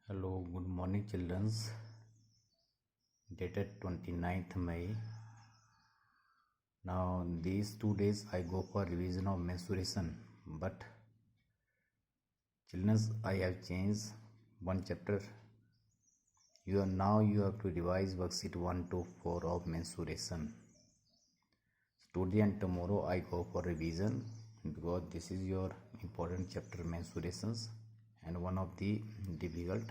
Hello, good morning, childrens. Dated 29th May. Now, these 2 days I go for revision of mensuration, but childrens, I have changed one chapter. You have to revise worksheet 1 to 4 of mensuration. So today and tomorrow I go for revision because this is your important chapter mensurations and one of the difficult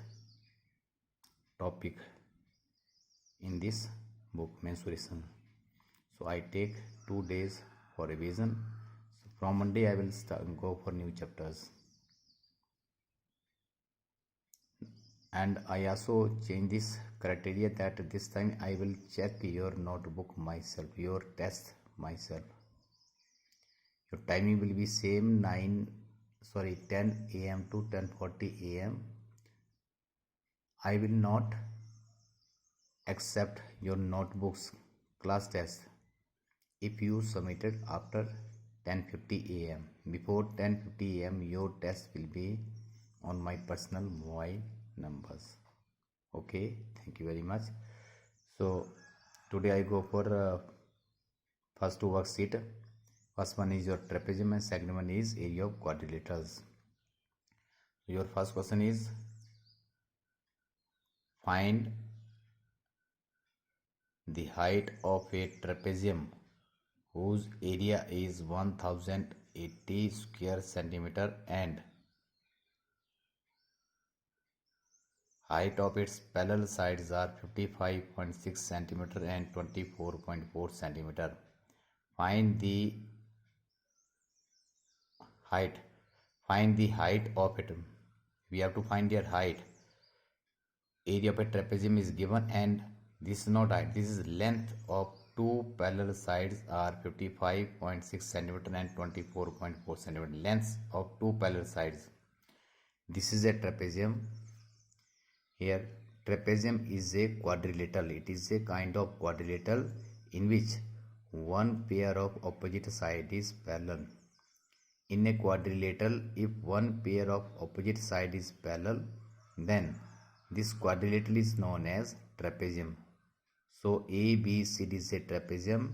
topic in this book mensuration. So I take 2 days for revision. So from Monday I will go for new chapters, and I also change this criteria that this time I will check your notebook myself, your test myself. Your timing will be same 10 a.m. to 10:40 a.m. I will not accept your notebooks class test if you submitted after 10:50 a.m. Before 10:50 a.m. your test will be on my personal mobile numbers. Okay, thank you very much. So today I go for first two worksheet. First one is your trapezium and second one is area of quadrilaterals. Your first question is find the height of a trapezium whose area is 1080 square centimeter and height of its parallel sides are 55.6 centimeter and 24.4 centimeter. Find the height. Find the height of it. We have to find their height. Area of a trapezium is given, and this is not height. This is length of two parallel sides are 55.6 centimeter and 24.4 centimeter. Length of two parallel sides. This is a trapezium. Here trapezium is a quadrilateral. It is a kind of quadrilateral in which one pair of opposite side is parallel. In a quadrilateral, if one pair of opposite side is parallel, then this quadrilateral is known as trapezium. So ABCD is a trapezium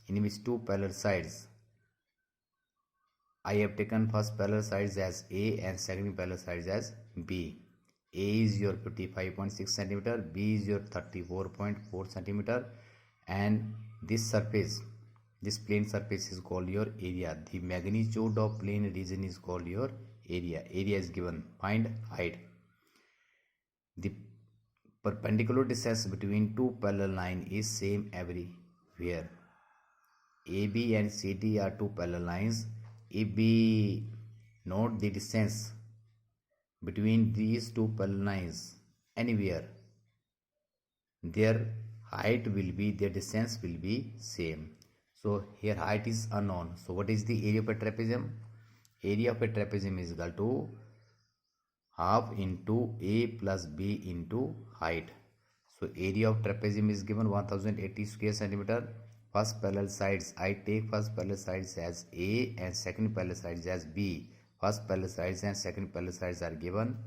in which two parallel sides. I have taken first parallel sides as A and second parallel sides as B. A is your 55.6 centimeter, B is your 34.4 centimeter, and this surface, this plane surface is called your area. The magnitude of plane region is called your area. Area is given. Find height. The perpendicular distance between two parallel lines is same everywhere. AB and CD are two parallel lines. If we note the distance between these two parallel lines anywhere, their height will be, their distance will be same. So here height is unknown. So what is the area of a trapezium? Area of a trapezium is equal to half into A plus B into height. So area of trapezium is given 1080 square centimeter. First parallel sides, I take first parallel sides as A and second parallel sides as B. First parallel sides and second parallel sides are given.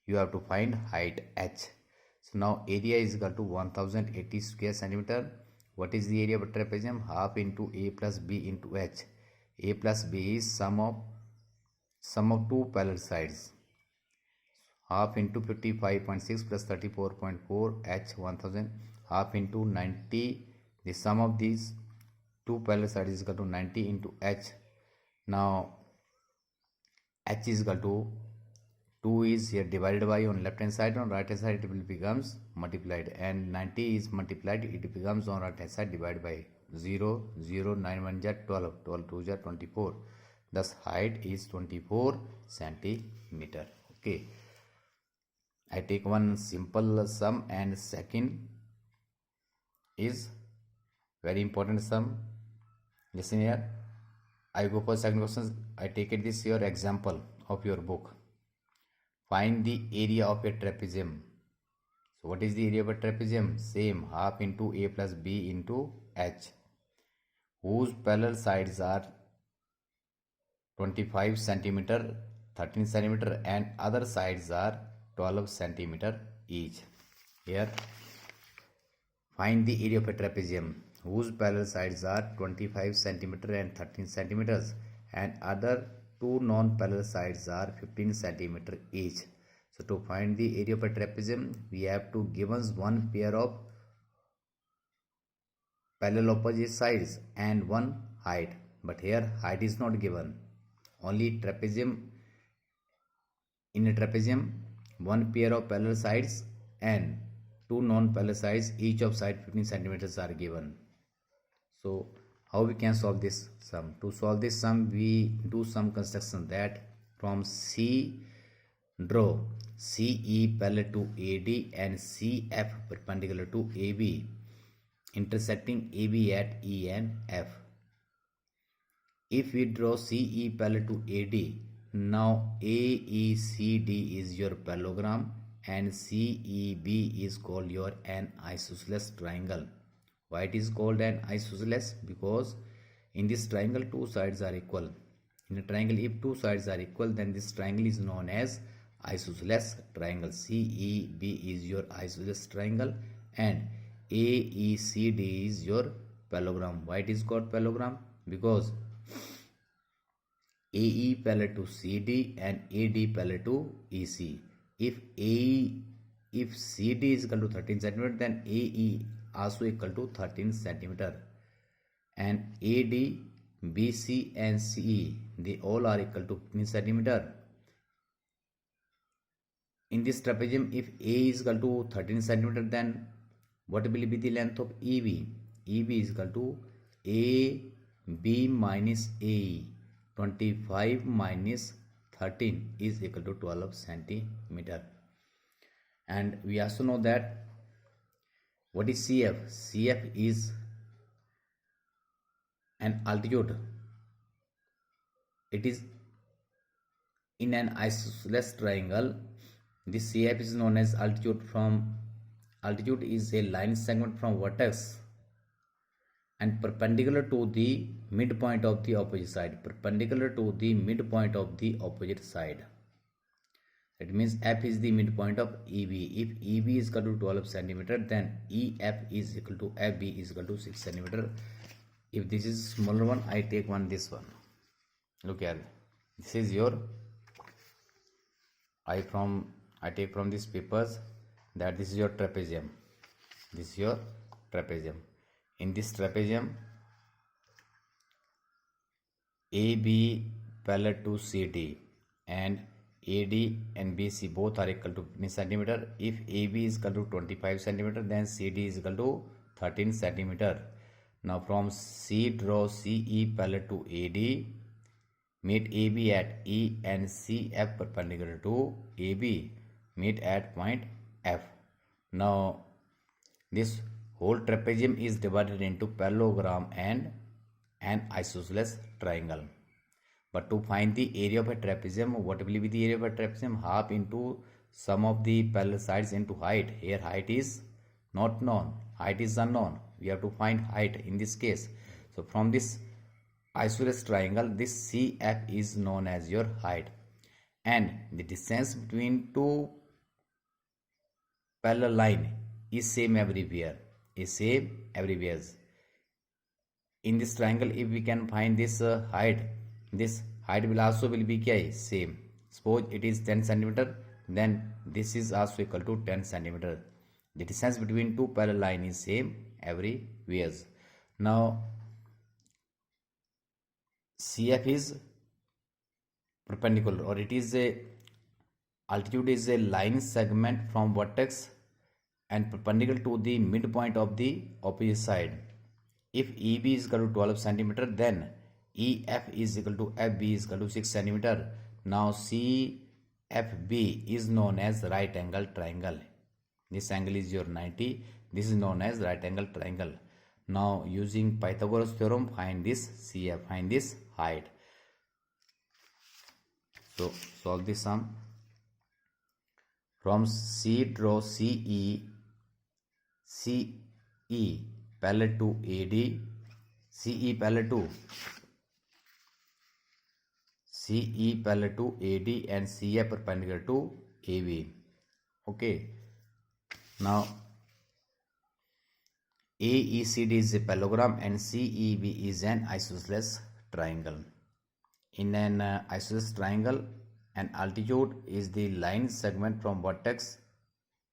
You have to find height H. So now area is equal to 1080 square centimeter. What is the area of a trapezium? Half into A plus B into H. A plus B is sum of two parallel sides. Half into 55.6 plus 34.4 H 1000. Half into 90. The sum of these two parallel sides is equal to 90 into H. Now H is equal to 2 is here divided by on left hand side, on right hand side it will becomes multiplied, and 90 is multiplied, it becomes on right hand side divided by 0, 0, 9 1 jar 12, 12 2 jar 24. Thus height is 24 centimeter. Okay, I take one simple sum, and second is very important sum. Listen here, I go for second question. I take it this your example of your book. Find the area of a trapezium. So what is the area of a trapezium? Same, half into A plus B into H, whose parallel sides are 25 centimeter, 13 centimeter, and other sides are 12 centimeter each. Here, find the area of a trapezium whose parallel sides are 25 centimeter and 13 centimeters and other two non-parallel sides are 15 centimeter each. So to find the area of a trapezium, we have to give us one pair of parallel opposite sides and one height, but here height is not given. Only trapezium, in a trapezium one pair of parallel sides and two non-parallel sides, each of side 15 centimeters are given. So how we can solve this sum? To solve this sum, we do some construction, that from C, draw CE parallel to AD and CF perpendicular to AB, intersecting AB at E and F. If we draw CE parallel to AD, now AECD is your parallelogram and CEB is called your an isosceles triangle. Why it is called an isosceles? Because in this triangle two sides are equal. In a triangle, if two sides are equal, then this triangle is known as isosceles triangle. CEB is your isosceles triangle and AECD is your parallelogram. Why it is called parallelogram? Because AE parallel to CD and AD parallel to EC. If CD is equal to 13 centimeter, then AE also equal to 13 centimeter, and AD, BC and CE, they all are equal to 15 centimeter. In this trapezium, if A is equal to 13 centimeter, then what will be the length of EB? EB is equal to AB minus AE. 25 minus 13 is equal to 12 centimeter. And we also know that what is CF? CF is an altitude. It is in an isosceles triangle. This CF is known as altitude. Altitude is a line segment from vertex and perpendicular to the midpoint of the opposite side. Perpendicular to the midpoint of the opposite side. It means F is the midpoint of EB. If EB is equal to 12 centimeter, then EF is equal to FB is equal to 6 centimeter. If this is smaller one, I take this one. Look here. This is your, I take from these papers that this is your trapezium. This is your trapezium. In this trapezium, AB parallel to CD and AD and BC both are equal to 15 centimeter. If AB is equal to 25 centimeter, then CD is equal to 13 centimeter. Now from C, draw CE parallel to AD, meet AB at E and CF perpendicular to AB, meet at point F. Now this whole trapezium is divided into parallelogram and an isosceles triangle. But to find the area of a trapezium, what will be the area of a trapezium? Half into sum of the parallel sides into height. Here height is not known, height is unknown. We have to find height in this case. So from this isosceles triangle, this CF is known as your height, and the distance between two parallel line is same everywhere. In this triangle, if we can find this height will also be same. Suppose it is 10 centimeter, then this is also equal to 10 centimeter. The distance between two parallel line is same everywhere. Now CF is perpendicular, or it is a altitude is a line segment from vertex and perpendicular to the midpoint of the opposite side. If EB is equal to 12 centimeter, then EF is equal to FB is equal to 6 centimeter. Now CFB is known as right angle triangle. This angle is your 90. This is known as right angle triangle. Now using Pythagoras theorem, find this CF, find this height. So solve this sum. From C, draw CE parallel to AD, CE parallel to AD and CF perpendicular to AB. Okay, now AECD is a parallelogram and CEB is an isosceles triangle. In an isosceles triangle, an altitude is the line segment from vertex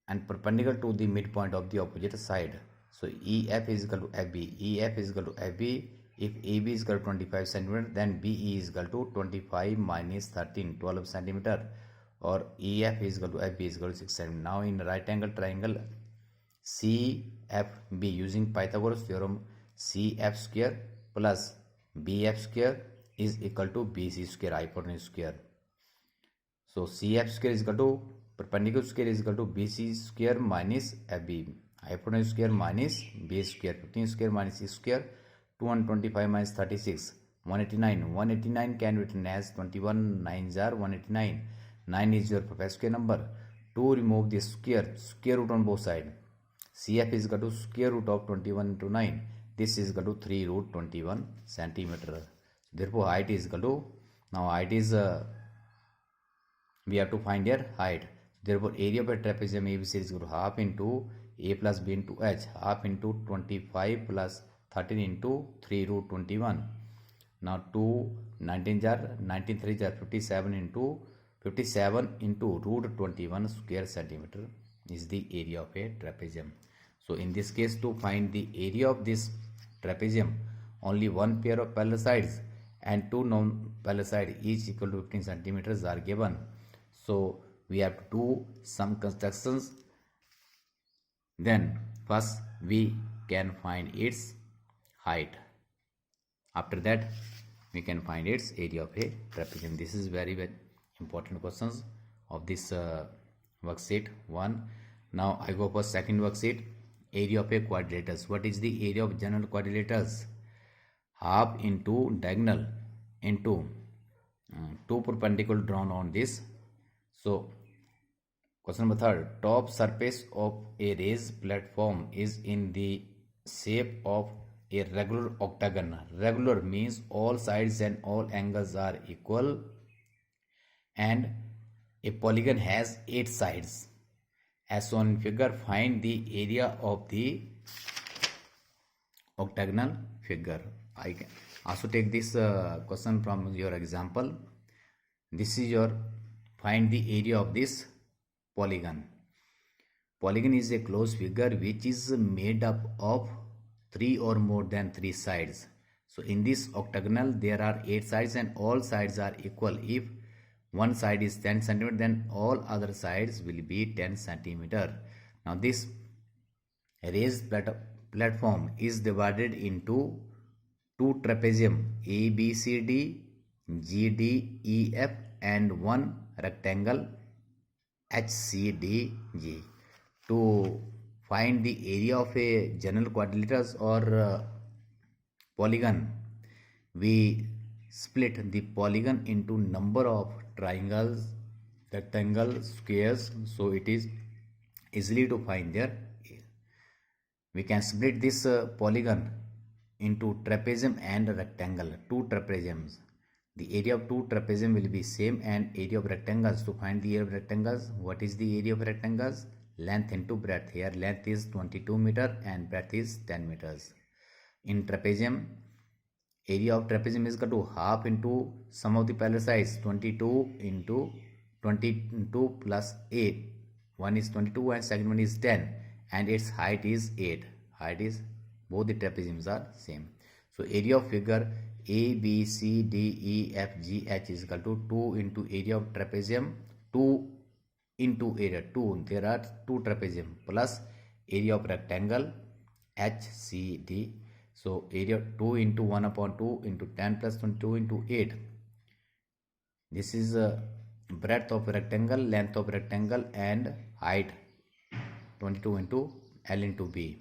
and perpendicular to the midpoint of the opposite side. So EF is equal to FB. EF is equal to FB. If AB is equal to 25 centimeter, then BE is equal to 25 minus 13, 12 centimeter, or EF is equal to FB is equal to 6 centimeter. Now in right angle triangle CFB, using Pythagoras theorem, CF square plus BF square is equal to BC square, hypotenuse square. So CF square is equal to perpendicular square is equal to BC square minus FB, hypotenuse square minus base square, 15 square minus 6 square, 225 minus 36, 189. 189 can be written as 21 9s are 189. 9 is your perfect square number. To remove the square root on both sides, CF is equal to square root of 21 into 9. This is equal to 3 root 21 centimeter. Therefore, height is equal to, now height is, we have to find their height. Therefore, area of a trapezium ABC is equal to half into A plus B into H, half into 25 plus 13 into 3 root 21. Now 2 19 jar 19 3 jar 57 into root 21 square centimeter is the area of a trapezium. So in this case, to find the area of this trapezium, only one pair of parallel sides and two non-parallel sides each equal to 15 centimeters are given. So we have to do some constructions. Then first we can find its height. After that we can find its area of a trapezium. This is very, very important questions of this worksheet 1. Now I go for second worksheet, area of a quadrilaterus. What is the area of general quadrilaterus? Half into diagonal into two perpendicular drawn on this. So question number 3, top surface of a raised platform is in the shape of a regular octagon. Regular means all sides and all angles are equal, and a polygon has 8 sides. As shown in figure, find the area of the octagonal figure. I can also take this question from your example. This is your find the area of this polygon. Polygon is a closed figure which is made up of 3 or more than 3 sides. So in this octagonal there are 8 sides and all sides are equal. If one side is 10 centimeter, then all other sides will be 10 centimeter. Now this raised platform is divided into two trapezium ABCD, GDEF and one rectangle HCDG. To find the area of a general quadrilaterus or polygon, we split the polygon into number of triangles, rectangles, squares, so it is easily to find there. We can split this polygon into trapezium and rectangle, two trapeziums. The area of two trapezium will be same, and area of rectangles, to find the area of rectangles, what is the area of rectangles? Length into breadth. Here length is 22 meter and breadth is 10 meters. In trapezium, area of trapezium is equal to half into sum of the parallel sides, 22 into 22 plus 8. One is 22 and second one is 10, and its height is 8. Height is, both the trapeziums are same. So area of figure ABCDEFGH is equal to 2 into area of trapezium, 2 into area 2. There are two trapezium plus area of rectangle HCD. So area 2 into 1 upon 2 into 10 plus 22 into 8. This is breadth of rectangle, length of rectangle, and height 22 into L into B.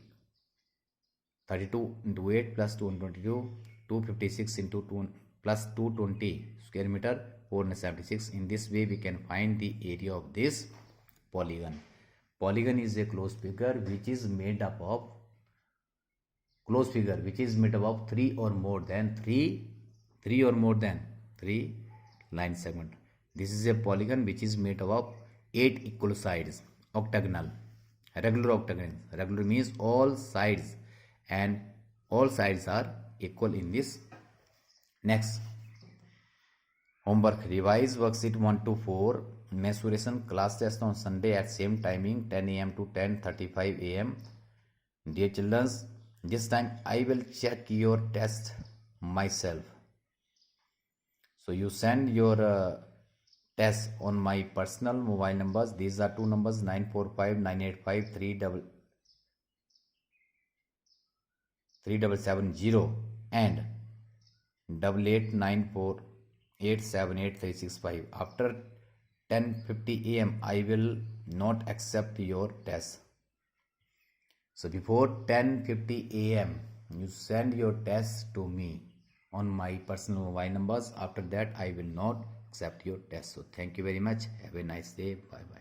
32 into 8 plus 2 into 22, 256 into 2 plus 220 square meter, 476. In this way we can find the area of this polygon. Polygon is a closed figure which is made up of three or more than three line segment. This is a polygon which is made up of 8 equal sides. octagonal. Regular octagon. Regular means all sides, and all sides are equal in this. Next, homework. Revise worksheet 1 to 4. Mensuration class test on Sunday at same timing 10 a.m. to 10:35 a.m. Dear children, this time I will check your test myself. So you send your test on my personal mobile numbers. These are two numbers: 945-985-3770 and 8894-878-365. After 10:50 a.m. I will not accept your test. So before 10:50 a.m. you send your test to me on my personal mobile numbers. After that I will not accept your test. So thank you very much. Have a nice day. Bye bye.